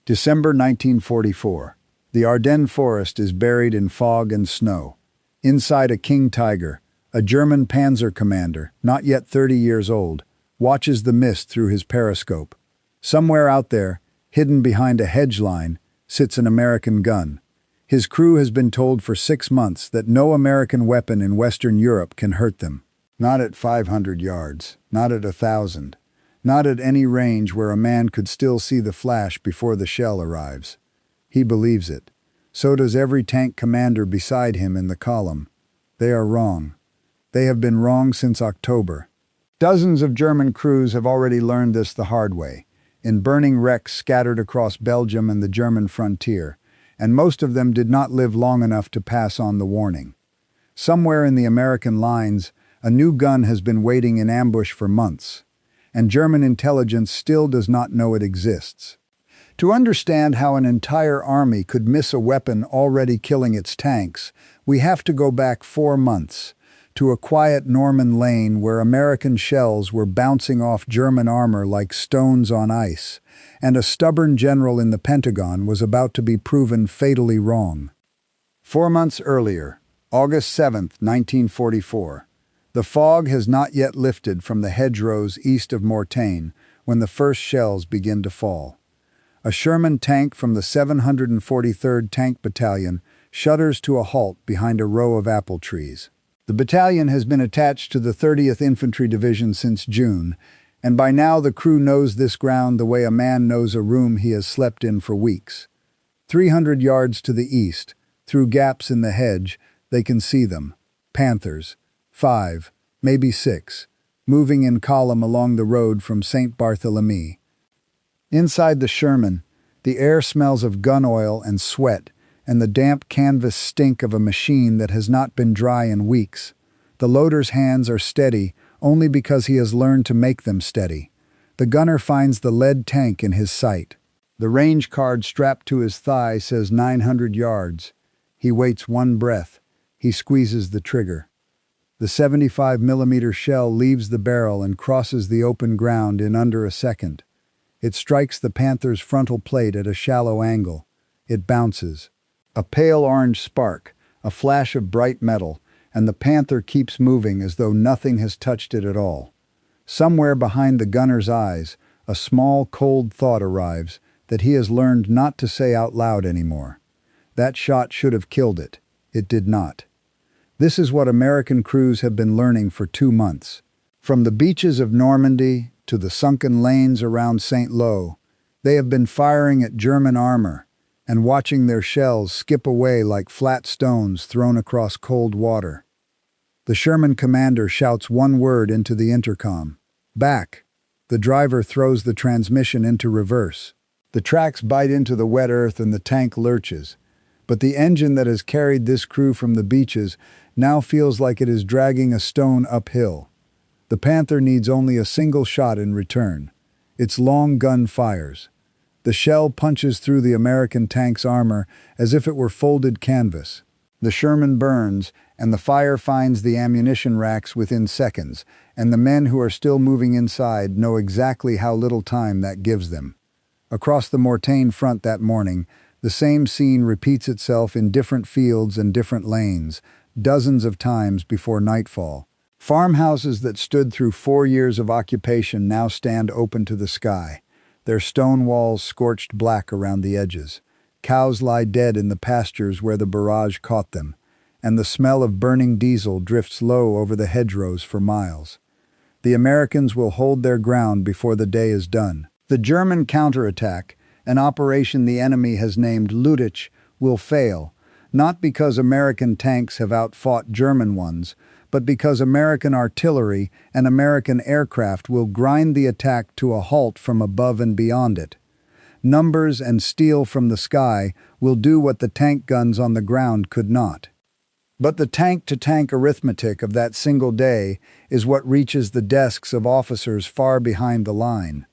December 1944. The Ardennes forest is buried in fog and snow. Inside a king tiger, a German panzer commander, not yet 30 years old, watches the mist through his periscope. Somewhere out there, hidden behind a hedge line, sits an American gun. His crew has been told for 6 months that no American weapon in Western Europe can hurt them. Not at 500 yards, not at 1,000, not at any range where a man could still see the flash before the shell arrives. He believes it. So does every tank commander beside him in the column. They are wrong. They have been wrong since October. Dozens of German crews have already learned this the hard way, in burning wrecks scattered across Belgium and the German frontier, and most of them did not live long enough to pass on the warning. Somewhere in the American lines, a new gun has been waiting in ambush for months, and German intelligence still does not know it exists. To understand how an entire army could miss a weapon already killing its tanks, we have to go back 4 months, to a quiet Norman lane where American shells were bouncing off German armor like stones on ice, and a stubborn general in the Pentagon was about to be proven fatally wrong. 4 months earlier, August 7, 1944, the fog has not yet lifted from the hedgerows east of Mortain when the first shells begin to fall. A Sherman tank from the 743rd Tank Battalion shudders to a halt behind a row of apple trees. The battalion has been attached to the 30th Infantry Division since June, and by now the crew knows this ground the way a man knows a room he has slept in for weeks. 300 yards to the east, through gaps in the hedge, they can see them. Panthers. 5, maybe 6, moving in column along the road from St. Barthélemy. Inside the Sherman, the air smells of gun oil and sweat, and the damp canvas stink of a machine that has not been dry in weeks. The loader's hands are steady only because he has learned to make them steady. The gunner finds the lead tank in his sight. The range card strapped to his thigh says 900 yards. He waits one breath. He squeezes the trigger. The 75mm shell leaves the barrel and crosses the open ground in under a second. It strikes the Panther's frontal plate at a shallow angle. It bounces. A pale orange spark, a flash of bright metal, and the Panther keeps moving as though nothing has touched it at all. Somewhere behind the gunner's eyes, a small, cold thought arrives that he has learned not to say out loud anymore. That shot should have killed it. It did not. This is what American crews have been learning for 2 months. From the beaches of Normandy to the sunken lanes around St. Lo, they have been firing at German armor and watching their shells skip away like flat stones thrown across cold water. The Sherman commander shouts one word into the intercom. Back. The driver throws the transmission into reverse. The tracks bite into the wet earth and the tank lurches. But the engine that has carried this crew from the beaches now feels like it is dragging a stone uphill. The Panther needs only a single shot in return. Its long gun fires. The shell punches through the American tank's armor as if it were folded canvas. The Sherman burns, and the fire finds the ammunition racks within seconds, and the men who are still moving inside know exactly how little time that gives them. Across the Mortain front that morning, the same scene repeats itself in different fields and different lanes, dozens of times before nightfall. Farmhouses that stood through 4 years of occupation now stand open to the sky, their stone walls scorched black around the edges. Cows lie dead in the pastures where the barrage caught them, and the smell of burning diesel drifts low over the hedgerows for miles. The Americans will hold their ground before the day is done. The German counterattack, an operation the enemy has named Lüttich, will fail, not because American tanks have outfought German ones, but because American artillery and American aircraft will grind the attack to a halt from above and beyond it. Numbers and steel from the sky will do what the tank guns on the ground could not. But the tank-to-tank arithmetic of that single day is what reaches the desks of officers far behind the line.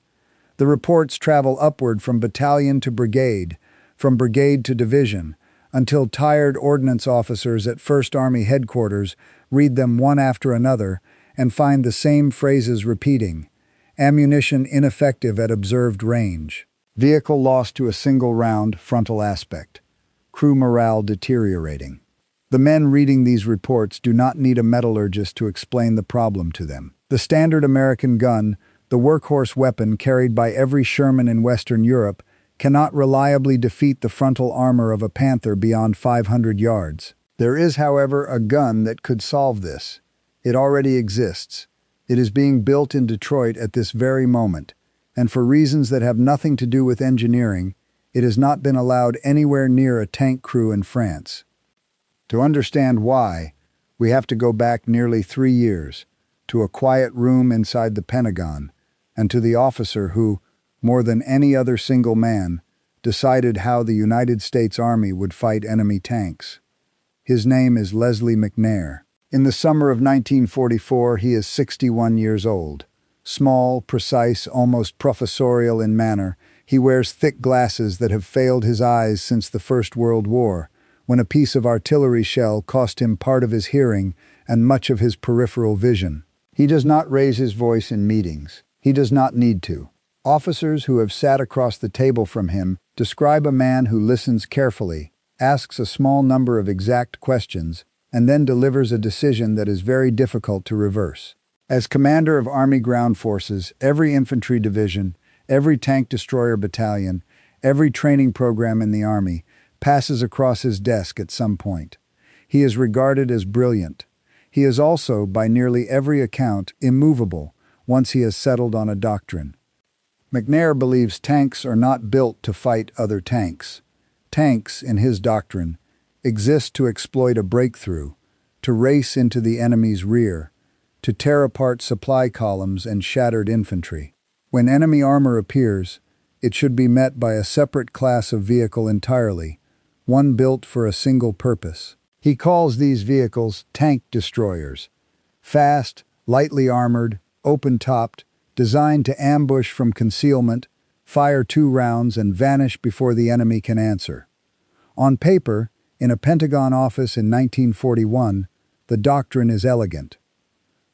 The reports travel upward from battalion to brigade, from brigade to division, until tired ordnance officers at 1st Army Headquarters read them one after another and find the same phrases repeating. Ammunition ineffective at observed range. Vehicle lost to a single round, frontal aspect. Crew morale deteriorating. The men reading these reports do not need a metallurgist to explain the problem to them. The standard American gun, the workhorse weapon carried by every Sherman in Western Europe, cannot reliably defeat the frontal armor of a Panther beyond 500 yards. There is, however, a gun that could solve this. It already exists. It is being built in Detroit at this very moment, and for reasons that have nothing to do with engineering, it has not been allowed anywhere near a tank crew in France. To understand why, we have to go back nearly 3 years, to a quiet room inside the Pentagon, and to the officer who, more than any other single man, decided how the United States Army would fight enemy tanks. His name is Leslie McNair. In the summer of 1944, he is 61 years old. Small, precise, almost professorial in manner, he wears thick glasses that have failed his eyes since the First World War, when a piece of artillery shell cost him part of his hearing and much of his peripheral vision. He does not raise his voice in meetings. He does not need to. Officers who have sat across the table from him describe a man who listens carefully, asks a small number of exact questions, and then delivers a decision that is very difficult to reverse. As commander of Army Ground Forces, every infantry division, every tank destroyer battalion, every training program in the Army passes across his desk at some point. He is regarded as brilliant. He is also, by nearly every account, immovable once he has settled on a doctrine. McNair believes tanks are not built to fight other tanks. Tanks, in his doctrine, exist to exploit a breakthrough, to race into the enemy's rear, to tear apart supply columns and shattered infantry. When enemy armor appears, it should be met by a separate class of vehicle entirely, one built for a single purpose. He calls these vehicles tank destroyers. Fast, lightly armored, open-topped, designed to ambush from concealment, fire 2 rounds and vanish before the enemy can answer. On paper, in a Pentagon office in 1941, the doctrine is elegant.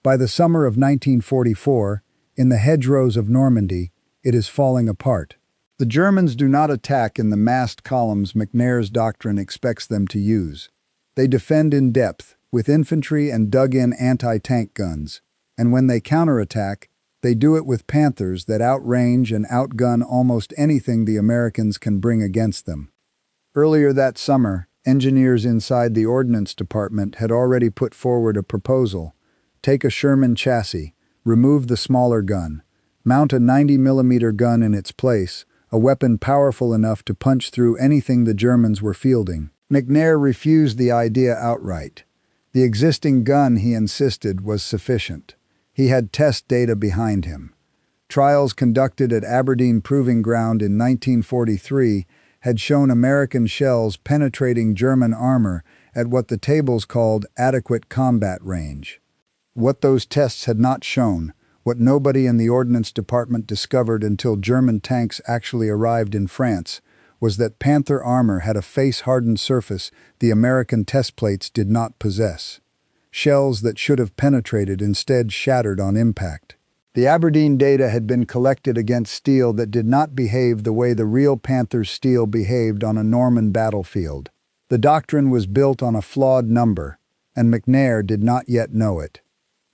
By the summer of 1944, in the hedgerows of Normandy, it is falling apart. The Germans do not attack in the massed columns McNair's doctrine expects them to use. They defend in depth, with infantry and dug-in anti-tank guns, and when they counterattack, they do it with Panthers that outrange and outgun almost anything the Americans can bring against them. Earlier that summer, engineers inside the Ordnance Department had already put forward a proposal. Take a Sherman chassis, remove the smaller gun, mount a 90mm gun in its place, a weapon powerful enough to punch through anything the Germans were fielding. McNair refused the idea outright. The existing gun, he insisted, was sufficient. He had test data behind him. Trials conducted at Aberdeen Proving Ground in 1943 had shown American shells penetrating German armor at what the tables called adequate combat range. What those tests had not shown, what nobody in the Ordnance Department discovered until German tanks actually arrived in France, was that Panther armor had a face-hardened surface the American test plates did not possess. Shells that should have penetrated instead shattered on impact. The Aberdeen data had been collected against steel that did not behave the way the real Panther's steel behaved on a Norman battlefield. The doctrine was built on a flawed number, and McNair did not yet know it.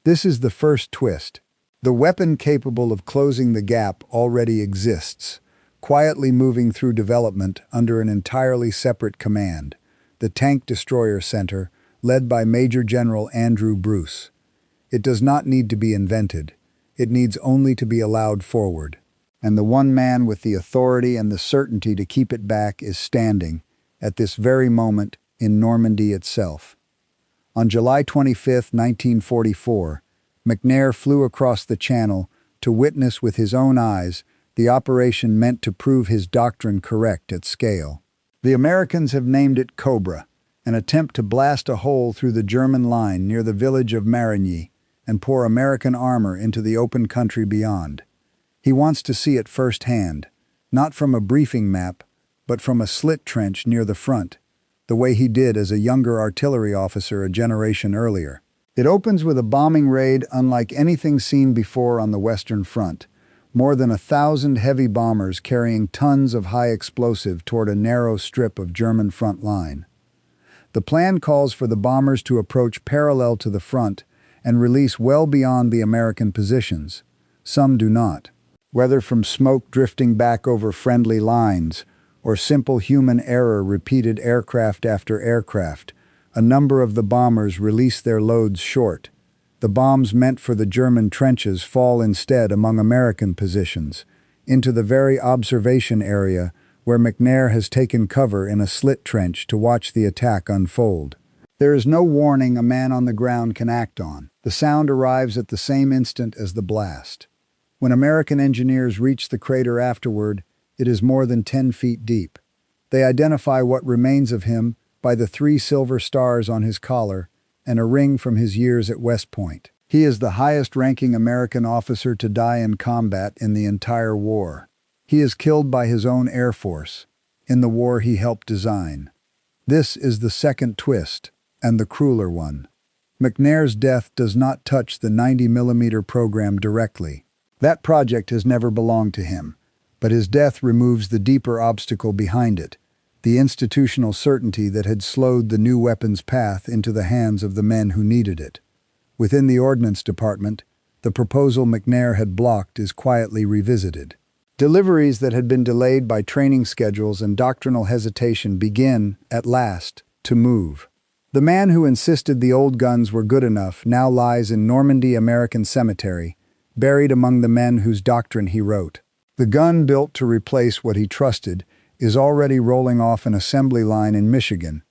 This is the first twist. The weapon capable of closing the gap already exists, quietly moving through development under an entirely separate command, the Tank Destroyer Center, led by Major General Andrew Bruce. It does not need to be invented. It needs only to be allowed forward. And the one man with the authority and the certainty to keep it back is standing, at this very moment, in Normandy itself. On July 25, 1944, McNair flew across the Channel to witness with his own eyes the operation meant to prove his doctrine correct at scale. The Americans have named it Cobra, an attempt to blast a hole through the German line near the village of Marigny and pour American armor into the open country beyond. He wants to see it firsthand, not from a briefing map, but from a slit trench near the front, the way he did as a younger artillery officer a generation earlier. It opens with a bombing raid unlike anything seen before on the Western Front, more than 1,000 heavy bombers carrying tons of high explosive toward a narrow strip of German front line. The plan calls for the bombers to approach parallel to the front and release well beyond the American positions. Some do not. Whether from smoke drifting back over friendly lines or simple human error repeated aircraft after aircraft, a number of the bombers release their loads short. The bombs meant for the German trenches fall instead among American positions, into the very observation area where McNair has taken cover in a slit trench to watch the attack unfold. There is no warning a man on the ground can act on. The sound arrives at the same instant as the blast. When American engineers reach the crater afterward, it is more than 10 feet deep. They identify what remains of him by the 3 silver stars on his collar and a ring from his years at West Point. He is the highest-ranking American officer to die in combat in the entire war. He is killed by his own Air Force, in the war he helped design. This is the second twist, and the crueler one. McNair's death does not touch the 90mm program directly. That project has never belonged to him, but his death removes the deeper obstacle behind it, the institutional certainty that had slowed the new weapon's path into the hands of the men who needed it. Within the Ordnance Department, the proposal McNair had blocked is quietly revisited. Deliveries that had been delayed by training schedules and doctrinal hesitation begin, at last, to move. The man who insisted the old guns were good enough now lies in Normandy American Cemetery, buried among the men whose doctrine he wrote. The gun built to replace what he trusted is already rolling off an assembly line in Michigan,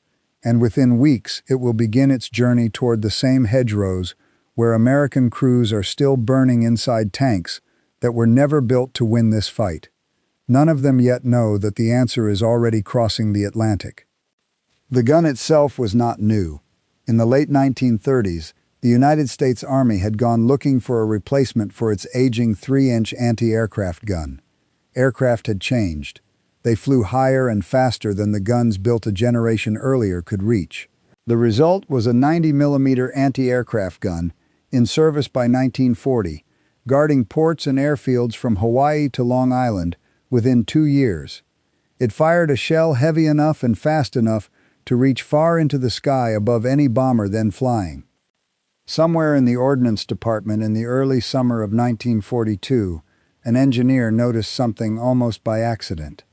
and within weeks it will begin its journey toward the same hedgerows where American crews are still burning inside tanks that were never built to win this fight. None of them yet know that the answer is already crossing the Atlantic. The gun itself was not new. In the late 1930s, the United States Army had gone looking for a replacement for its aging 3-inch anti-aircraft gun. Aircraft had changed. They flew higher and faster than the guns built a generation earlier could reach. The result was a 90mm anti-aircraft gun, in service by 1940, guarding ports and airfields from Hawaii to Long Island within 2 years. It fired a shell heavy enough and fast enough to reach far into the sky above any bomber then flying. Somewhere in the Ordnance Department in the early summer of 1942, an engineer noticed something almost by accident.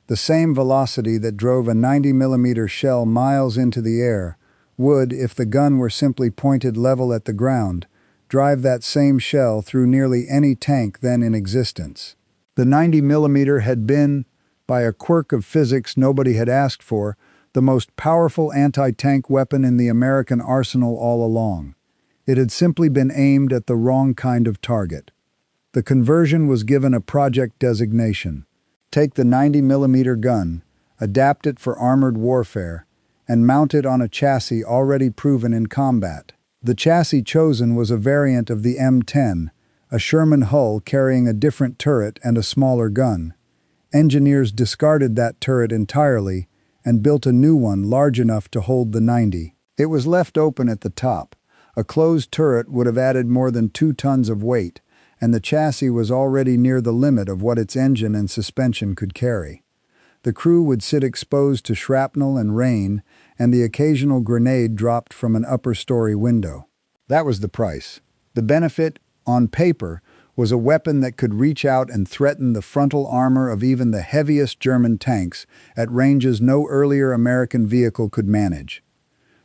The same velocity that drove a 90mm shell miles into the air would, if the gun were simply pointed level at the ground, drive that same shell through nearly any tank then in existence. The 90mm had been, by a quirk of physics nobody had asked for, the most powerful anti-tank weapon in the American arsenal all along. It had simply been aimed at the wrong kind of target. The conversion was given a project designation. Take the 90mm gun, adapt it for armored warfare, and mount it on a chassis already proven in combat. The chassis chosen was a variant of the M10, a Sherman hull carrying a different turret and a smaller gun. Engineers discarded that turret entirely and built a new one large enough to hold the 90. It was left open at the top. A closed turret would have added more than 2 tons of weight, and the chassis was already near the limit of what its engine and suspension could carry. The crew would sit exposed to shrapnel and rain, and the occasional grenade dropped from an upper-story window. That was the price. The benefit, on paper, was a weapon that could reach out and threaten the frontal armor of even the heaviest German tanks at ranges no earlier American vehicle could manage.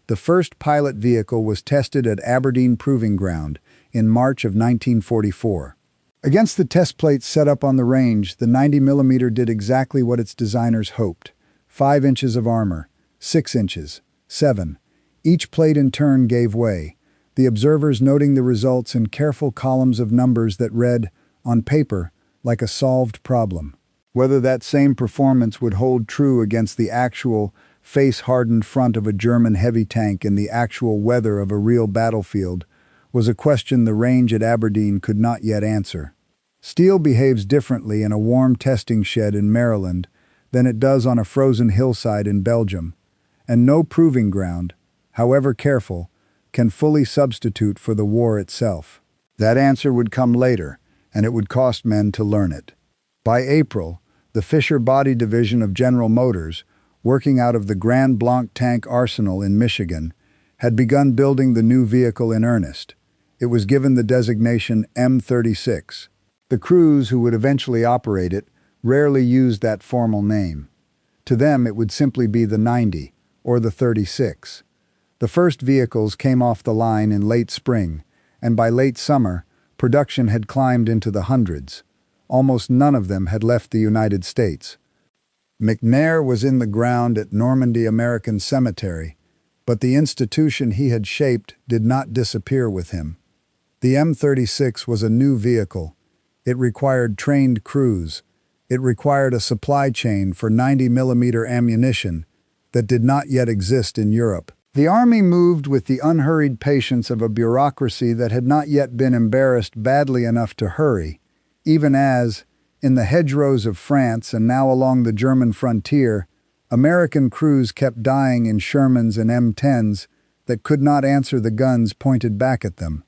The first pilot vehicle was tested at Aberdeen Proving Ground in March of 1944. Against the test plates set up on the range, the 90mm did exactly what its designers hoped. 5 inches of armor, 6 inches, 7. Each plate in turn gave way, the observers noting the results in careful columns of numbers that read, on paper, like a solved problem. Whether that same performance would hold true against the actual, face-hardened front of a German heavy tank in the actual weather of a real battlefield was a question the range at Aberdeen could not yet answer. Steel behaves differently in a warm testing shed in Maryland than it does on a frozen hillside in Belgium, and no proving ground, however careful, can fully substitute for the war itself. That answer would come later, and it would cost men to learn it. By April, the Fisher Body Division of General Motors, working out of the Grand Blanc Tank Arsenal in Michigan, had begun building the new vehicle in earnest. It was given the designation M36. The crews who would eventually operate it rarely used that formal name. To them, it would simply be the 90 or the 36. The first vehicles came off the line in late spring, and by late summer, production had climbed into the hundreds. Almost none of them had left the United States. McNair was in the ground at Normandy American Cemetery, but the institution he had shaped did not disappear with him. The M36 was a new vehicle. It required trained crews. It required a supply chain for 90mm ammunition that did not yet exist in Europe. The Army moved with the unhurried patience of a bureaucracy that had not yet been embarrassed badly enough to hurry, even as, in the hedgerows of France and now along the German frontier, American crews kept dying in Shermans and M10s that could not answer the guns pointed back at them.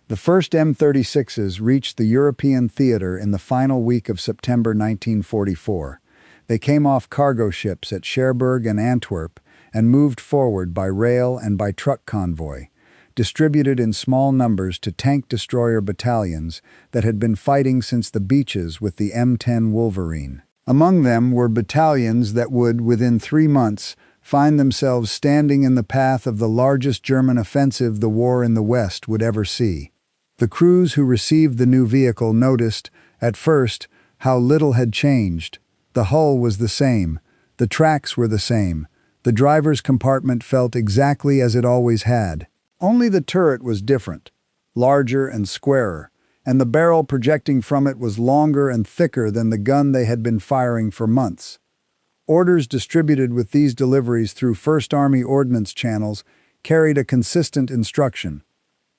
The first M36s reached the European theater in the final week of September 1944. They came off cargo ships at Cherbourg and Antwerp and moved forward by rail and by truck convoy, distributed in small numbers to tank destroyer battalions that had been fighting since the beaches with the M10 Wolverine. Among them were battalions that would, within 3 months, find themselves standing in the path of the largest German offensive the war in the West would ever see. The crews who received the new vehicle noticed, at first, how little had changed. The hull was the same, the tracks were the same, the driver's compartment felt exactly as it always had. Only the turret was different, larger and squarer, and the barrel projecting from it was longer and thicker than the gun they had been firing for months. Orders distributed with these deliveries through First Army Ordnance channels carried a consistent instruction: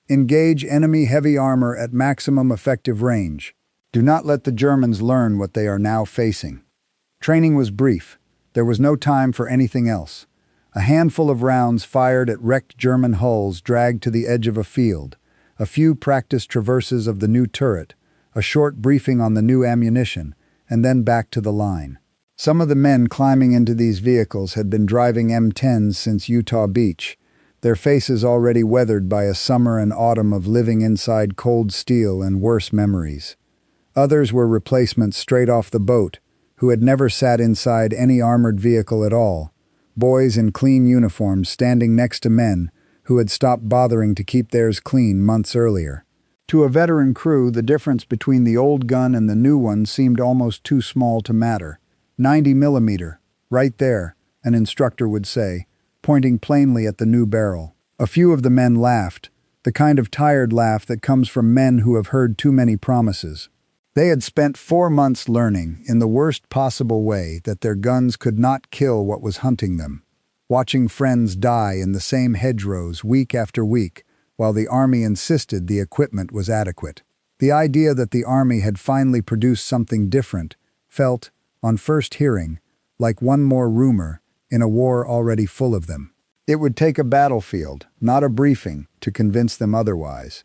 engage enemy heavy armor at maximum effective range. Do not let the Germans learn what they are now facing. Training was brief. There was no time for anything else. A handful of rounds fired at wrecked German hulls dragged to the edge of a field, a few practice traverses of the new turret, a short briefing on the new ammunition, and then back to the line. Some of the men climbing into these vehicles had been driving M10s since Utah Beach, their faces already weathered by a summer and autumn of living inside cold steel and worse memories. Others were replacements straight off the boat, who had never sat inside any armored vehicle at all, boys in clean uniforms standing next to men who had stopped bothering to keep theirs clean months earlier. To a veteran crew, the difference between the old gun and the new one seemed almost too small to matter. 90mm, right there, an instructor would say, pointing plainly at the new barrel. A few of the men laughed, the kind of tired laugh that comes from men who have heard too many promises. They had spent 4 months learning, in the worst possible way, that their guns could not kill what was hunting them, watching friends die in the same hedgerows week after week, while the Army insisted the equipment was adequate. The idea that the Army had finally produced something different felt, on first hearing, like one more rumor in a war already full of them. It would take a battlefield, not a briefing, to convince them otherwise.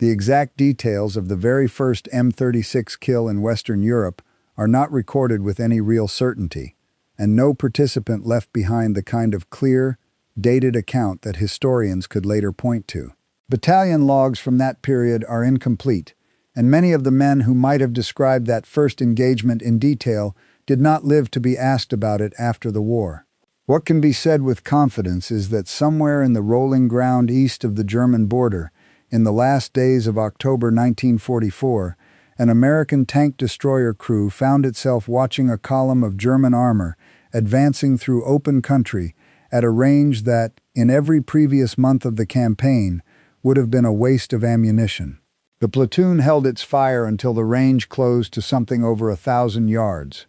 The exact details of the very first M36 kill in Western Europe are not recorded with any real certainty, and no participant left behind the kind of clear, dated account that historians could later point to. Battalion logs from that period are incomplete, and many of the men who might have described that first engagement in detail did not live to be asked about it after the war. What can be said with confidence is that somewhere in the rolling ground east of the German border, in the last days of October 1944, an American tank destroyer crew found itself watching a column of German armor advancing through open country at a range that, in every previous month of the campaign, would have been a waste of ammunition. The platoon held its fire until the range closed to something over 1,000 yards,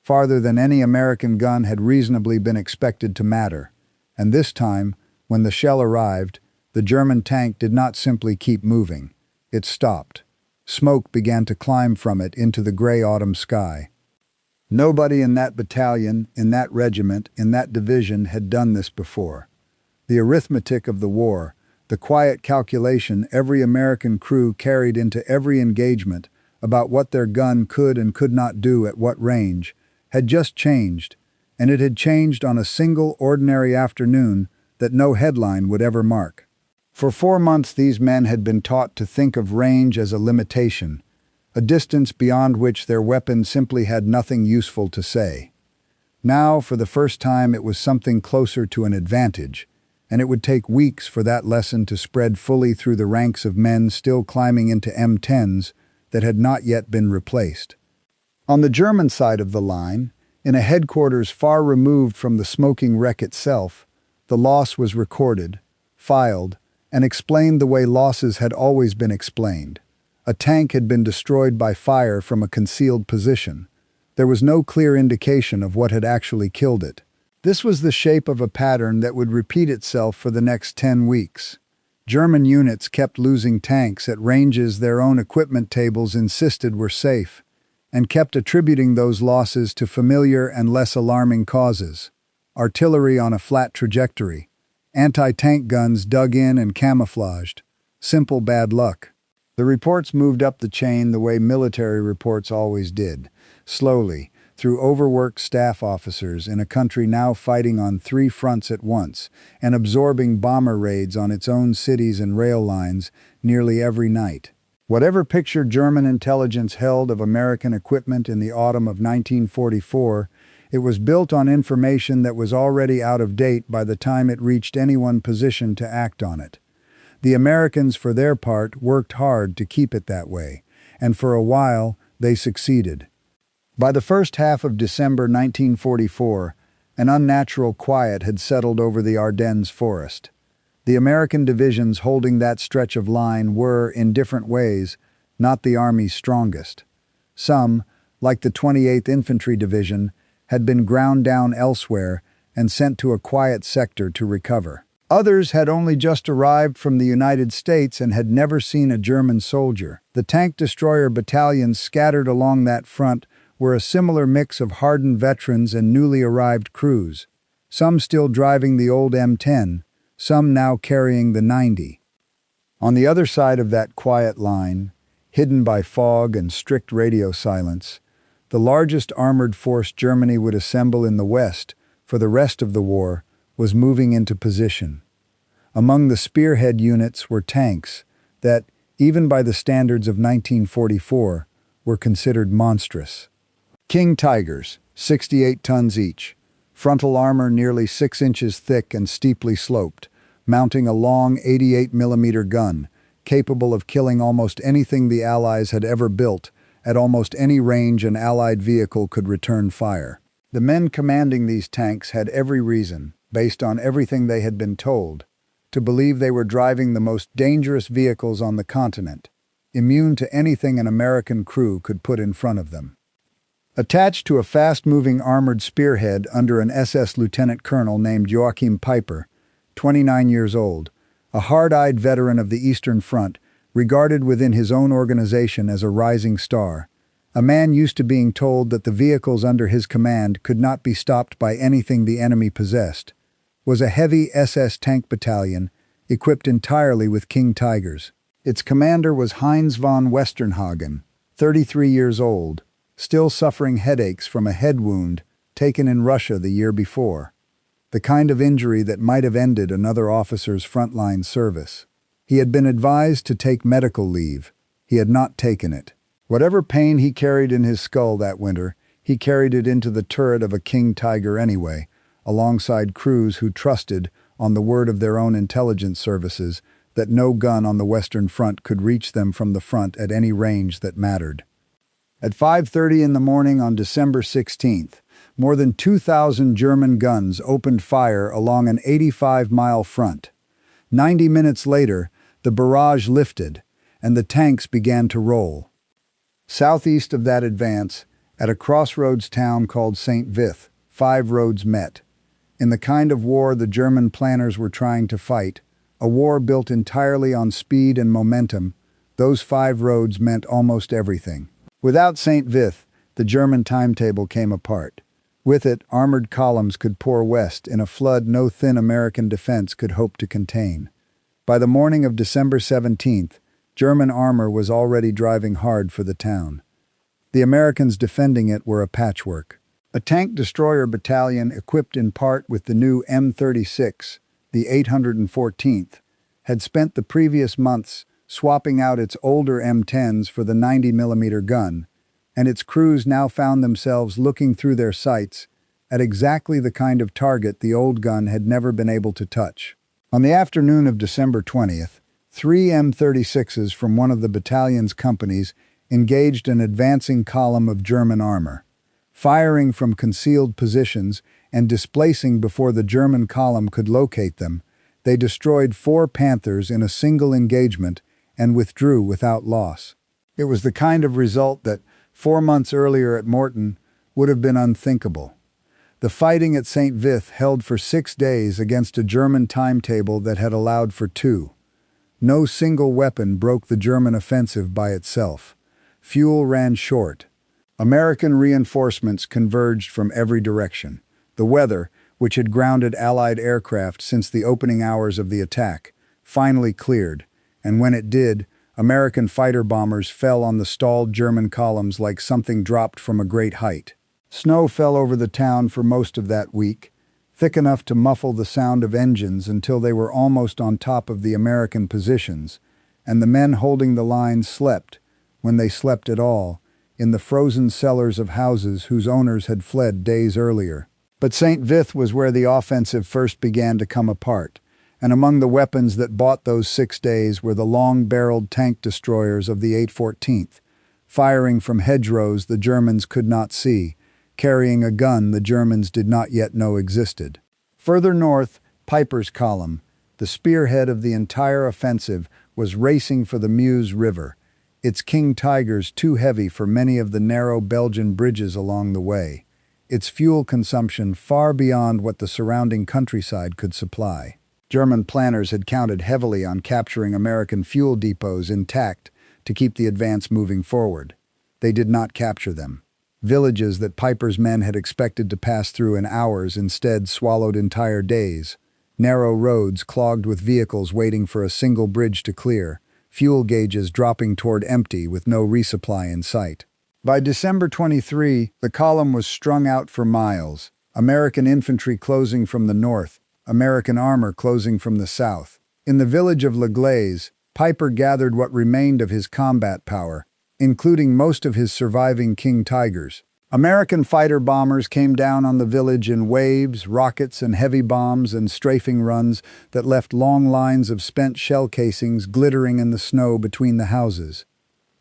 farther than any American gun had reasonably been expected to matter. And this time, when the shell arrived, the German tank did not simply keep moving. It stopped. Smoke began to climb from it into the gray autumn sky. Nobody in that battalion, in that regiment, in that division had done this before. The arithmetic of the war, the quiet calculation every American crew carried into every engagement, about what their gun could and could not do at what range had just changed, and it had changed on a single ordinary afternoon that no headline would ever mark. For 4 months these men had been taught to think of range as a limitation, a distance beyond which their weapon simply had nothing useful to say. Now, for the first time, it was something closer to an advantage, and it would take weeks for that lesson to spread fully through the ranks of men still climbing into M10s that had not yet been replaced. On the German side of the line, in a headquarters far removed from the smoking wreck itself, the loss was recorded, filed, and explained the way losses had always been explained. A tank had been destroyed by fire from a concealed position. There was no clear indication of what had actually killed it. This was the shape of a pattern that would repeat itself for the next 10 weeks. German units kept losing tanks at ranges their own equipment tables insisted were safe, and kept attributing those losses to familiar and less alarming causes. Artillery on a flat trajectory, anti-tank guns dug in and camouflaged. Simple bad luck. The reports moved up the chain the way military reports always did, slowly, through overworked staff officers in a country now fighting on 3 fronts at once and absorbing bomber raids on its own cities and rail lines nearly every night. Whatever picture German intelligence held of American equipment in the autumn of 1944, it was built on information that was already out of date by the time it reached anyone positioned to act on it. The Americans, for their part, worked hard to keep it that way, and for a while they succeeded. By the first half of December 1944, an unnatural quiet had settled over the Ardennes forest. The American divisions holding that stretch of line were, in different ways, not the Army's strongest. Some, like the 28th Infantry Division, had been ground down elsewhere and sent to a quiet sector to recover. Others had only just arrived from the United States and had never seen a German soldier. The tank destroyer battalions scattered along that front were a similar mix of hardened veterans and newly arrived crews, some still driving the old M10, some now carrying the 90. On the other side of that quiet line, hidden by fog and strict radio silence, the largest armored force Germany would assemble in the West for the rest of the war was moving into position. Among the spearhead units were tanks that, even by the standards of 1944, were considered monstrous. King Tigers, 68 tons each, frontal armor nearly 6 inches thick and steeply sloped, mounting a long 88mm gun, capable of killing almost anything the Allies had ever built, at almost any range an Allied vehicle could return fire. The men commanding these tanks had every reason, based on everything they had been told, to believe they were driving the most dangerous vehicles on the continent, immune to anything an American crew could put in front of them. Attached to a fast-moving armored spearhead under an SS lieutenant colonel named Joachim Piper, 29 years old, a hard-eyed veteran of the Eastern Front, regarded within his own organization as a rising star, a man used to being told that the vehicles under his command could not be stopped by anything the enemy possessed, was a heavy SS tank battalion equipped entirely with King Tigers. Its commander was Heinz von Westernhagen, 33 years old, still suffering headaches from a head wound taken in Russia the year before, the kind of injury that might have ended another officer's frontline service. He had been advised to take medical leave. He had not taken it. Whatever pain he carried in his skull that winter, he carried it into the turret of a King Tiger anyway, alongside crews who trusted, on the word of their own intelligence services, that no gun on the Western Front could reach them from the front at any range that mattered. At 5:30 in the morning on December 16th, more than 2,000 German guns opened fire along an 85-mile front. 90 minutes later, the barrage lifted, and the tanks began to roll. Southeast of that advance, at a crossroads town called St. Vith, 5 roads met. In the kind of war the German planners were trying to fight, a war built entirely on speed and momentum, those 5 roads meant almost everything. Without St. Vith, the German timetable came apart. With it, armored columns could pour west in a flood no thin American defense could hope to contain. By the morning of December 17th, German armor was already driving hard for the town. The Americans defending it were a patchwork. A tank destroyer battalion equipped in part with the new M36, the 814th, had spent the previous months swapping out its older M10s for the 90mm gun, and its crews now found themselves looking through their sights at exactly the kind of target the old gun had never been able to touch. On the afternoon of December 20th, 3 M36s from one of the battalion's companies engaged an advancing column of German armor. Firing from concealed positions and displacing before the German column could locate them, they destroyed 4 Panthers in a single engagement and withdrew without loss. It was the kind of result that, 4 months earlier at Morton, would have been unthinkable. The fighting at St. Vith held for 6 days against a German timetable that had allowed for 2. No single weapon broke the German offensive by itself. Fuel ran short. American reinforcements converged from every direction. The weather, which had grounded Allied aircraft since the opening hours of the attack, finally cleared, and when it did, American fighter bombers fell on the stalled German columns like something dropped from a great height. Snow fell over the town for most of that week, thick enough to muffle the sound of engines until they were almost on top of the American positions, and the men holding the line slept, when they slept at all, in the frozen cellars of houses whose owners had fled days earlier. But St. Vith was where the offensive first began to come apart, and among the weapons that bought those 6 days were the long-barreled tank destroyers of the 814th, firing from hedgerows the Germans could not see, carrying a gun the Germans did not yet know existed. Further north, Piper's column, the spearhead of the entire offensive, was racing for the Meuse River, its King Tigers too heavy for many of the narrow Belgian bridges along the way, its fuel consumption far beyond what the surrounding countryside could supply. German planners had counted heavily on capturing American fuel depots intact to keep the advance moving forward. They did not capture them. Villages that Piper's men had expected to pass through in hours instead swallowed entire days. Narrow roads clogged with vehicles waiting for a single bridge to clear, fuel gauges dropping toward empty with no resupply in sight. By December 23, the column was strung out for miles, American infantry closing from the north, American armor closing from the south. In the village of L'Aglaise, Piper gathered what remained of his combat power, including most of his surviving King Tigers. American fighter bombers came down on the village in waves, rockets, and heavy bombs and strafing runs that left long lines of spent shell casings glittering in the snow between the houses.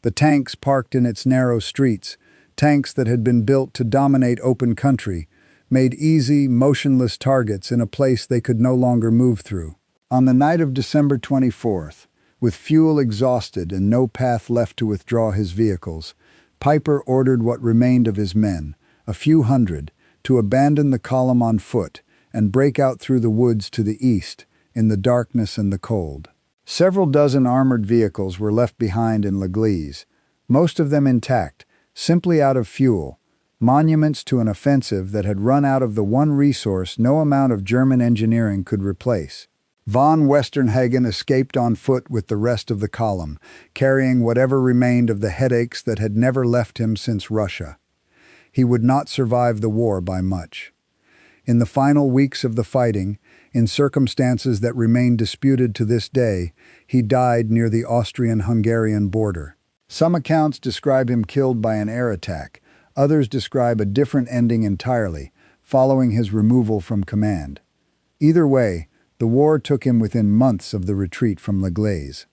The tanks parked in its narrow streets, tanks that had been built to dominate open country, made easy, motionless targets in a place they could no longer move through. On the night of December 24th, with fuel exhausted and no path left to withdraw his vehicles, Piper ordered what remained of his men, a few hundred, to abandon the column on foot and break out through the woods to the east, in the darkness and the cold. Several dozen armored vehicles were left behind in L'Aglaise, most of them intact, simply out of fuel, monuments to an offensive that had run out of the one resource no amount of German engineering could replace. Von Westernhagen escaped on foot with the rest of the column, carrying whatever remained of the headaches that had never left him since Russia. He would not survive the war by much. In the final weeks of the fighting, in circumstances that remain disputed to this day, he died near the Austrian-Hungarian border. Some accounts describe him killed by an air attack. Others describe a different ending entirely, following his removal from command. Either way, the war took him within months of the retreat from L'Aglaise.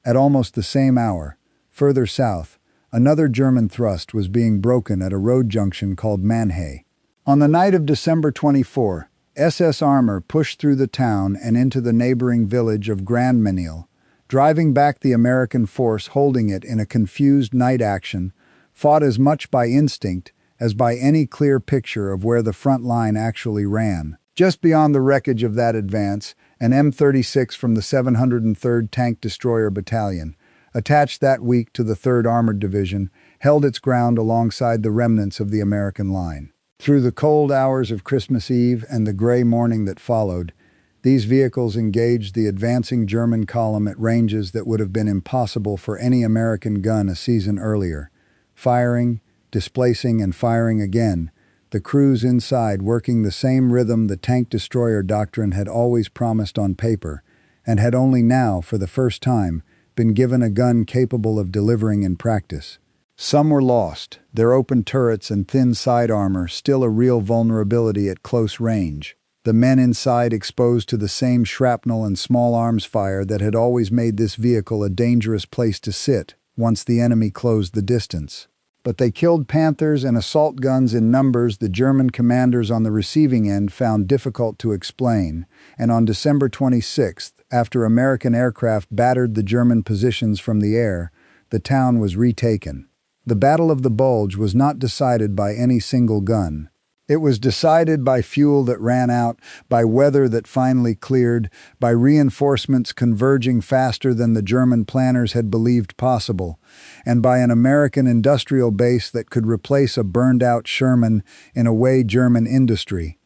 At almost the same hour, further south, another German thrust was being broken at a road junction called Manhay. On the night of December 24, SS Armour pushed through the town and into the neighboring village of Grandmesnil, driving back the American force holding it in a confused night action, fought as much by instinct as by any clear picture of where the front line actually ran. Just beyond the wreckage of that advance, an M36 from the 703rd Tank Destroyer Battalion, attached that week to the 3rd Armored Division, held its ground alongside the remnants of the American line. Through the cold hours of Christmas Eve and the gray morning that followed, These vehicles engaged the advancing German column at ranges that would have been impossible for any American gun a season earlier. Firing, displacing, and firing again, the crews inside working the same rhythm the tank destroyer doctrine had always promised on paper, and had only now, for the first time, been given a gun capable of delivering in practice. Some were lost, their open turrets and thin side armor still a real vulnerability at close range. The men inside exposed to the same shrapnel and small arms fire that had always made this vehicle a dangerous place to sit once the enemy closed the distance. But they killed Panthers and assault guns in numbers the German commanders on the receiving end found difficult to explain, and on December 26th, after American aircraft battered the German positions from the air, the town was retaken. The Battle of the Bulge was not decided by any single gun. It was decided by fuel that ran out, by weather that finally cleared, by reinforcements converging faster than the German planners had believed possible, and by an American industrial base that could replace a burned-out Sherman in a way German industry,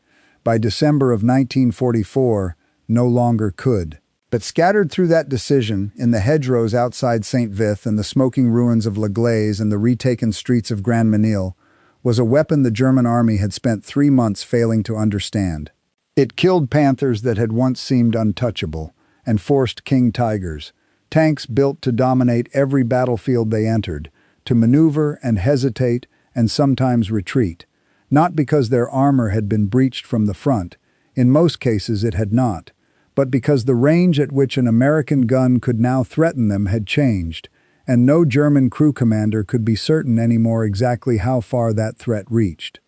by December of 1944, no longer could. But scattered through that decision, in the hedgerows outside St. Vith and the smoking ruins of La Glaise and the retaken streets of Grandmesnil, was a weapon the German army had spent 3 months failing to understand. It killed Panthers that had once seemed untouchable, and forced King Tigers, tanks built to dominate every battlefield they entered, to maneuver and hesitate and sometimes retreat, not because their armor had been breached from the front, in most cases it had not, but because the range at which an American gun could now threaten them had changed, and no German crew commander could be certain anymore exactly how far that threat reached.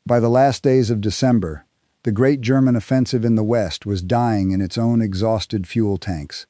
By the last days of December, the great German offensive in the West was dying in its own exhausted fuel tanks.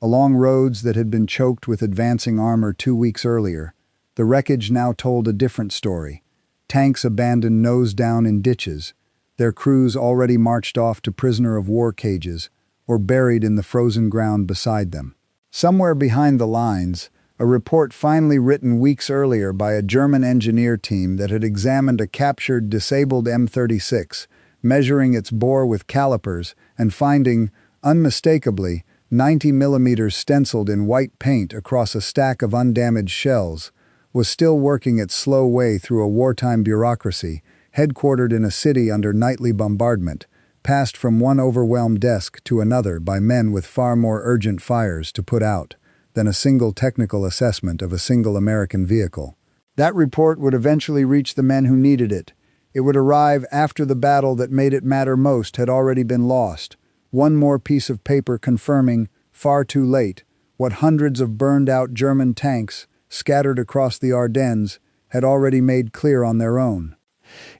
Along roads that had been choked with advancing armor 2 weeks earlier, the wreckage now told a different story. Tanks abandoned nose down in ditches, their crews already marched off to prisoner of war cages, or buried in the frozen ground beside them. Somewhere behind the lines, a report finally written weeks earlier by a German engineer team that had examined a captured, disabled M36, measuring its bore with calipers and finding, unmistakably, 90 millimeters stenciled in white paint across a stack of undamaged shells, was still working its slow way through a wartime bureaucracy, headquartered in a city under nightly bombardment, passed from one overwhelmed desk to another by men with far more urgent fires to put out than a single technical assessment of a single American vehicle. That report would eventually reach the men who needed it. It would arrive after the battle that made it matter most had already been lost. One more piece of paper confirming, far too late, what hundreds of burned-out German tanks, scattered across the Ardennes, had already made clear on their own.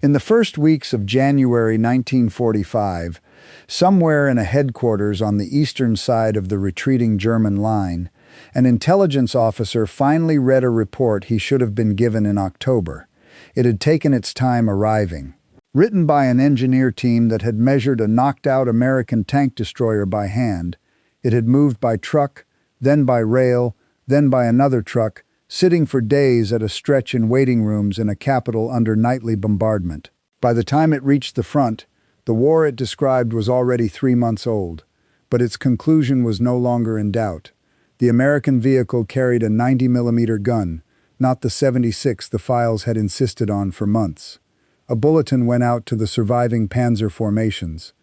In the first weeks of January 1945, somewhere in a headquarters on the eastern side of the retreating German line, an intelligence officer finally read a report he should have been given in October. It had taken its time arriving. Written by an engineer team that had measured a knocked-out American tank destroyer by hand, it had moved by truck, then by rail, then by another truck, sitting for days at a stretch in waiting rooms in a capital under nightly bombardment. By the time it reached the front, the war it described was already 3 months old, but its conclusion was no longer in doubt. The American vehicle carried a 90-millimeter gun, not the 76 the files had insisted on for months. A bulletin went out to the surviving panzer formations.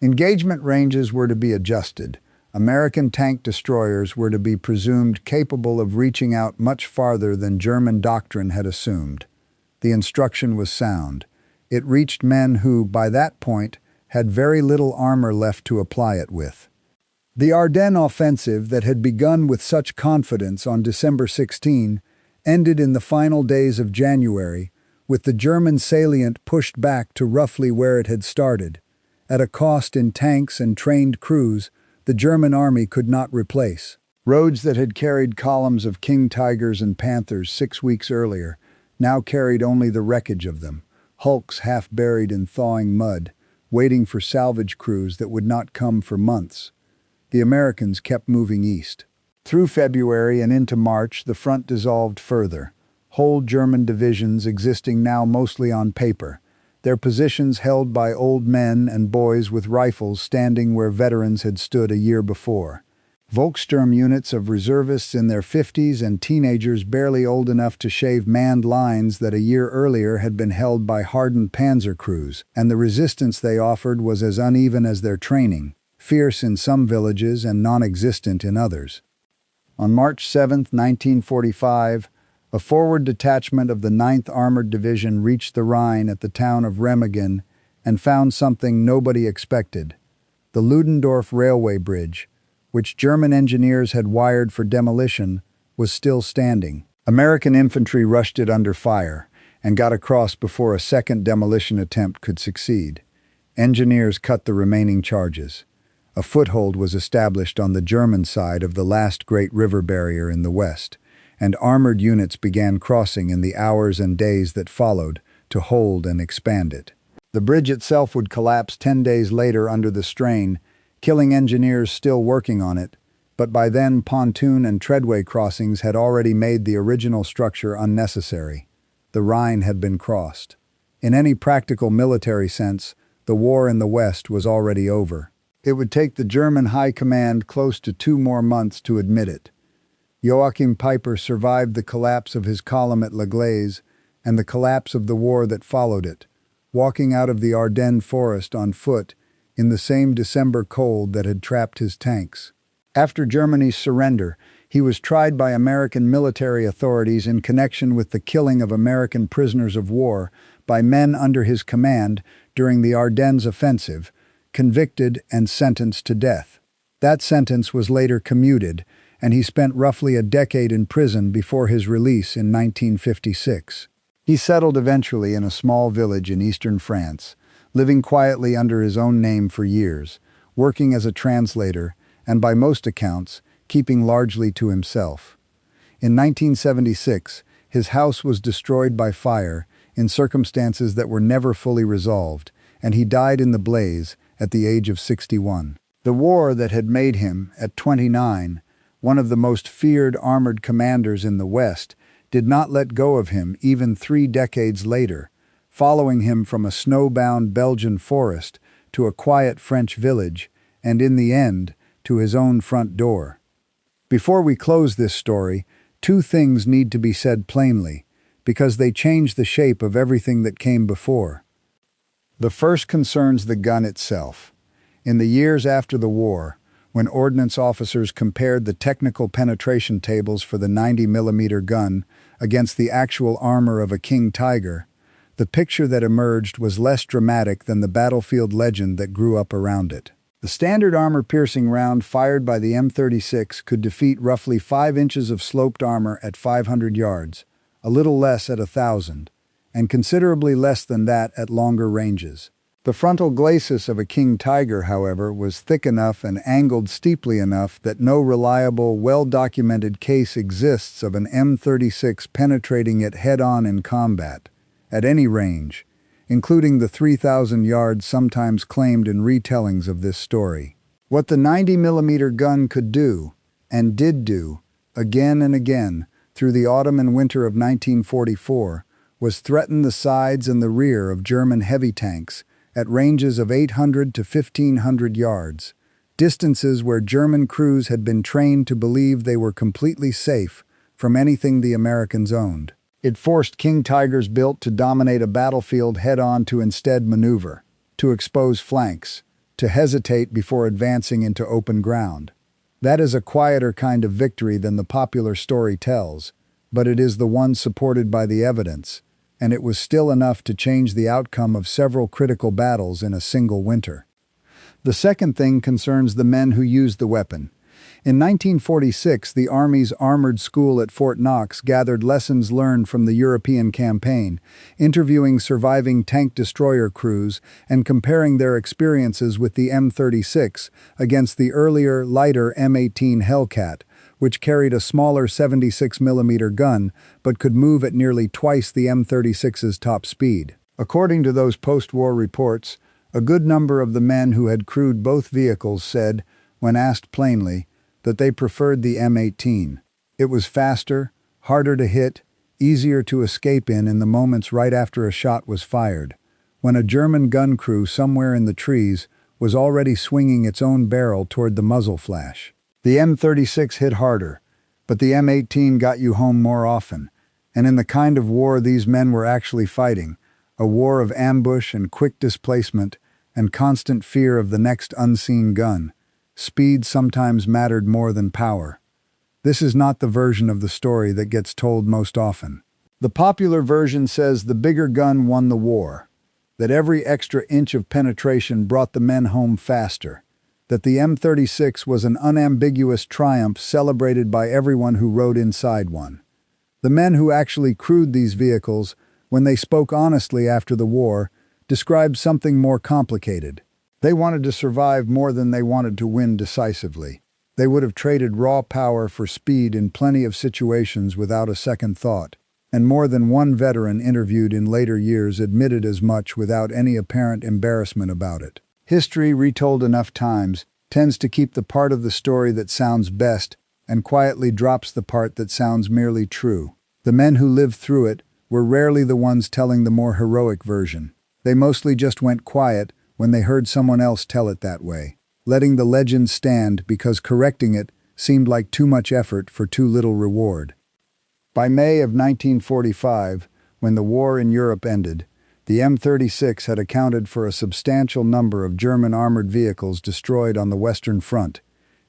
Engagement ranges were to be adjusted. American tank destroyers were to be presumed capable of reaching out much farther than German doctrine had assumed. The instruction was sound. It reached men who, by that point, had very little armor left to apply it with. The Ardennes offensive that had begun with such confidence on December 16 ended in the final days of January, with the German salient pushed back to roughly where it had started, at a cost in tanks and trained crews the German army could not replace. Roads that had carried columns of King Tigers and Panthers 6 weeks earlier now carried only the wreckage of them, hulks half buried in thawing mud, waiting for salvage crews that would not come for months. The Americans kept moving east. Through February and into March, the front dissolved further, whole German divisions existing now mostly on paper, their positions held by old men and boys with rifles standing where veterans had stood a year before. Volkssturm units of reservists in their 50s and teenagers barely old enough to shave manned lines that a year earlier had been held by hardened panzer crews, and the resistance they offered was as uneven as their training, fierce in some villages and non-existent in others. On March 7, 1945, a forward detachment of the 9th Armored Division reached the Rhine at the town of Remagen and found something nobody expected: the Ludendorff railway bridge, which German engineers had wired for demolition, was still standing. American infantry rushed it under fire and got across before a second demolition attempt could succeed. Engineers cut the remaining charges. A foothold was established on the German side of the last great river barrier in the west, and armored units began crossing in the hours and days that followed to hold and expand it. The bridge itself would collapse 10 days later under the strain, killing engineers still working on it, but by then pontoon and treadway crossings had already made the original structure unnecessary. The Rhine had been crossed. In any practical military sense, the war in the West was already over. It would take the German High Command close to 2 more months to admit it. Joachim Peiper survived the collapse of his column at La Glaise and the collapse of the war that followed it, walking out of the Ardennes forest on foot in the same December cold that had trapped his tanks. After Germany's surrender, he was tried by American military authorities in connection with the killing of American prisoners of war by men under his command during the Ardennes offensive, convicted and sentenced to death. That sentence was later commuted, and he spent roughly a decade in prison before his release in 1956. He settled eventually in a small village in eastern France, living quietly under his own name for years, working as a translator, and by most accounts, keeping largely to himself. In 1976, his house was destroyed by fire in circumstances that were never fully resolved, and he died in the blaze at the age of 61. The war that had made him, at 29, one of the most feared armored commanders in the West, did not let go of him even 3 decades later, following him from a snowbound Belgian forest to a quiet French village, and in the end, to his own front door. Before we close this story, 2 things need to be said plainly, because they change the shape of everything that came before. The first concerns the gun itself. In the years after the war, when ordnance officers compared the technical penetration tables for the 90mm gun against the actual armor of a King Tiger, the picture that emerged was less dramatic than the battlefield legend that grew up around it. The standard armor-piercing round fired by the M36 could defeat roughly 5 inches of sloped armor at 500 yards, a little less at 1,000, and considerably less than that at longer ranges. The frontal glacis of a King Tiger, however, was thick enough and angled steeply enough that no reliable, well-documented case exists of an M36 penetrating it head-on in combat, at any range, including the 3,000 yards sometimes claimed in retellings of this story. What the 90mm gun could do, and did do, again and again, through the autumn and winter of 1944, was threaten the sides and the rear of German heavy tanks at ranges of 800 to 1,500 yards, distances where German crews had been trained to believe they were completely safe from anything the Americans owned. It forced King Tigers built to dominate a battlefield head-on to instead maneuver, to expose flanks, to hesitate before advancing into open ground. That is a quieter kind of victory than the popular story tells, but it is the one supported by the evidence, and it was still enough to change the outcome of several critical battles in a single winter. The second thing concerns the men who used the weapon. In 1946, the Army's Armored School at Fort Knox gathered lessons learned from the European campaign, interviewing surviving tank destroyer crews and comparing their experiences with the M36 against the earlier, lighter M18 Hellcat, which carried a smaller 76mm gun but could move at nearly twice the M36's top speed. According to those post-war reports, a good number of the men who had crewed both vehicles said, when asked plainly, that they preferred the M18. It was faster, harder to hit, easier to escape in the moments right after a shot was fired, when a German gun crew somewhere in the trees was already swinging its own barrel toward the muzzle flash. The M36 hit harder, but the M18 got you home more often, and in the kind of war these men were actually fighting, a war of ambush and quick displacement and constant fear of the next unseen gun, speed sometimes mattered more than power. This is not the version of the story that gets told most often. The popular version says the bigger gun won the war, that every extra inch of penetration brought the men home faster, that the M36 was an unambiguous triumph celebrated by everyone who rode inside one. The men who actually crewed these vehicles, when they spoke honestly after the war, described something more complicated. They wanted to survive more than they wanted to win decisively. They would have traded raw power for speed in plenty of situations without a second thought, and more than one veteran interviewed in later years admitted as much without any apparent embarrassment about it. History, retold enough times, tends to keep the part of the story that sounds best and quietly drops the part that sounds merely true. The men who lived through it were rarely the ones telling the more heroic version. They mostly just went quiet when they heard someone else tell it that way, letting the legend stand because correcting it seemed like too much effort for too little reward. By May of 1945, when the war in Europe ended, the M36 had accounted for a substantial number of German armored vehicles destroyed on the Western Front,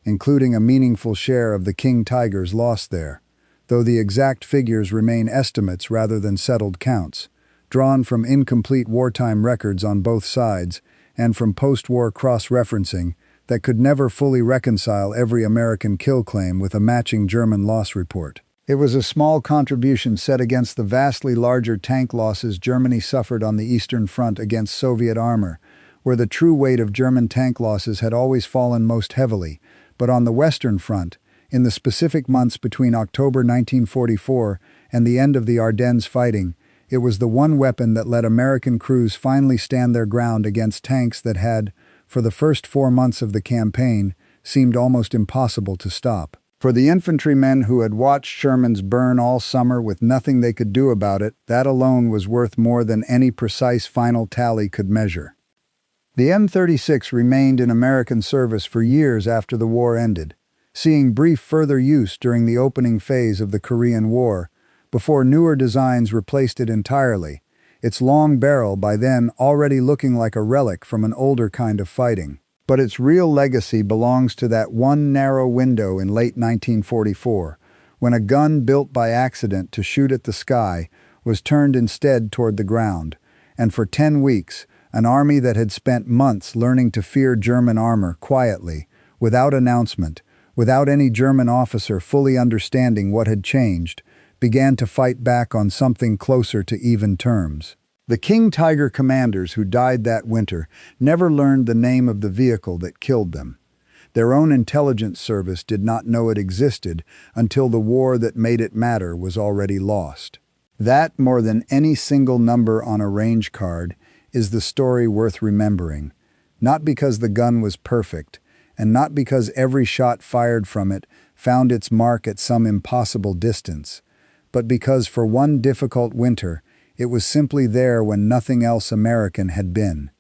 including a meaningful share of the King Tigers lost there, though the exact figures remain estimates rather than settled counts, drawn from incomplete wartime records on both sides and from post-war cross-referencing that could never fully reconcile every American kill claim with a matching German loss report. It was a small contribution set against the vastly larger tank losses Germany suffered on the Eastern Front against Soviet armor, where the true weight of German tank losses had always fallen most heavily, but on the Western Front, in the specific months between October 1944 and the end of the Ardennes fighting, it was the one weapon that let American crews finally stand their ground against tanks that had, for the first 4 months of the campaign, seemed almost impossible to stop. For the infantrymen who had watched Shermans burn all summer with nothing they could do about it, that alone was worth more than any precise final tally could measure. The M36 remained in American service for years after the war ended, seeing brief further use during the opening phase of the Korean War, before newer designs replaced it entirely, its long barrel by then already looking like a relic from an older kind of fighting. But its real legacy belongs to that one narrow window in late 1944, when a gun built by accident to shoot at the sky was turned instead toward the ground, and for 10 weeks, an army that had spent months learning to fear German armor quietly, without announcement, without any German officer fully understanding what had changed, began to fight back on something closer to even terms. The King Tiger commanders who died that winter never learned the name of the vehicle that killed them. Their own intelligence service did not know it existed until the war that made it matter was already lost. That, more than any single number on a range card, is the story worth remembering, not because the gun was perfect, and not because every shot fired from it found its mark at some impossible distance, but because for one difficult winter, it was simply there when nothing else American had been.